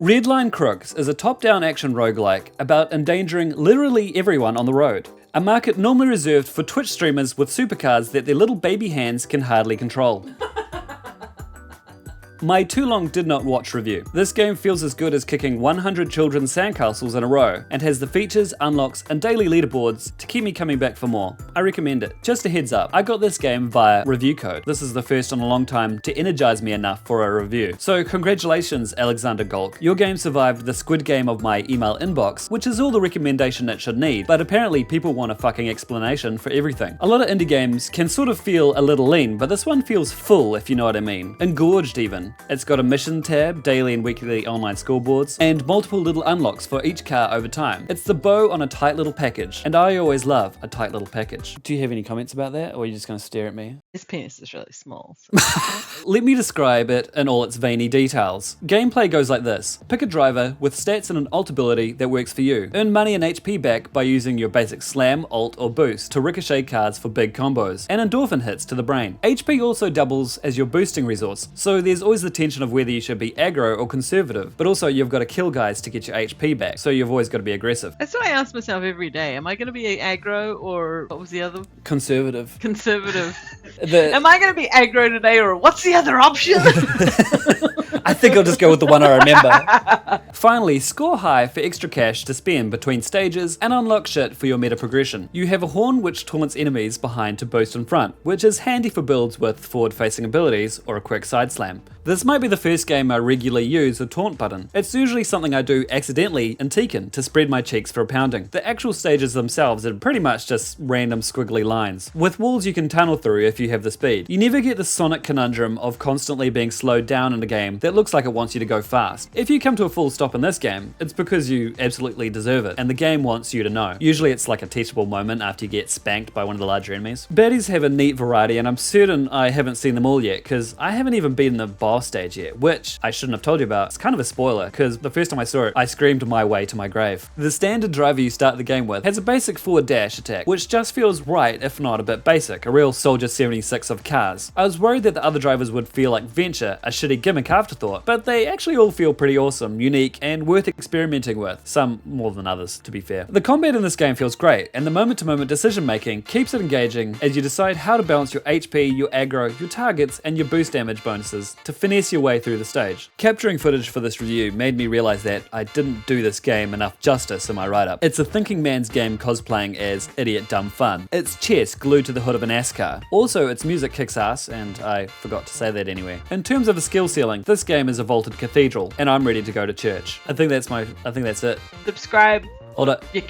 Redline Crooks is a top-down action roguelike about endangering literally everyone on the road. A market normally reserved for Twitch streamers with supercars that their little baby hands can hardly control. My too long did not watch review. This game feels as good as kicking 100 children's sandcastles in a row, and has the features, unlocks, and daily leaderboards to keep me coming back for more. I recommend it. Just a heads up, I got this game via review code. This is the first in a long time to energize me enough for a review. So congratulations, Alexander Golk. Your game survived the Squid Game of my email inbox, which is all the recommendation it should need, but apparently people want a fucking explanation for everything. A lot of indie games can sort of feel a little lean, but this one feels full, if you know what I mean. Engorged even. It's got a mission tab, daily and weekly online scoreboards, and multiple little unlocks for each car over time. It's the bow on a tight little package, and I always love a tight little package. Do you have any comments about that, or are you just going to stare at me? His penis is really small. So. Let me describe it in all its veiny details. Gameplay goes like this. Pick a driver with stats and an alt ability that works for you. Earn money and HP back by using your basic slam, alt, or boost to ricochet cards for big combos, and endorphin hits to the brain. HP also doubles as your boosting resource, so there's always the tension of whether you should be aggro or conservative, but also you've got to kill guys to get your HP back, so you've always got to be aggressive. That's what I ask myself every day. Am I going to be aggro or what was the other? Conservative. Conservative. Am I going to be aggro today or what's the other option? I think I'll just go with the one I remember. Finally, score high for extra cash to spend between stages and unlock shit for your meta progression. You have a horn which taunts enemies behind to boost in front, which is handy for builds with forward-facing abilities or a quick side slam. This might be the first game I regularly use a taunt button. It's usually something I do accidentally in Tekken to spread my cheeks for a pounding. The actual stages themselves are pretty much just random squiggly lines, with walls you can tunnel through if you have the speed. You never get the Sonic conundrum of constantly being slowed down in a game that looks like it wants you to go fast. If you come to a full stop in this game, it's because you absolutely deserve it, and the game wants you to know. Usually it's like a teachable moment after you get spanked by one of the larger enemies. Baddies have a neat variety, and I'm certain I haven't seen them all yet, because I haven't even beaten the boss stage yet, which I shouldn't have told you about. It's kind of a spoiler, because the first time I saw it, I screamed my way to my grave. The standard driver you start the game with has a basic forward dash attack, which just feels right, if not a bit basic, a real Soldier 76 of cars. I was worried that the other drivers would feel like Venture, a shitty gimmick afterthought, but they actually all feel pretty awesome, unique, and worth experimenting with, some more than others, to be fair. The combat in this game feels great, and the moment-to-moment decision making keeps it engaging as you decide how to balance your HP, your aggro, your targets, and your boost damage bonuses to finesse your way through the stage. Capturing footage for this review made me realize that I didn't do this game enough justice in my write-up. It's a thinking man's game cosplaying as idiot dumb fun. It's chess glued to the hood of an NASCAR. Also, its music kicks ass, and I forgot to say that anyway. In terms of a skill ceiling, this game is a vaulted cathedral, and I'm ready to go to church. I think that's it. Subscribe. Hold up. Your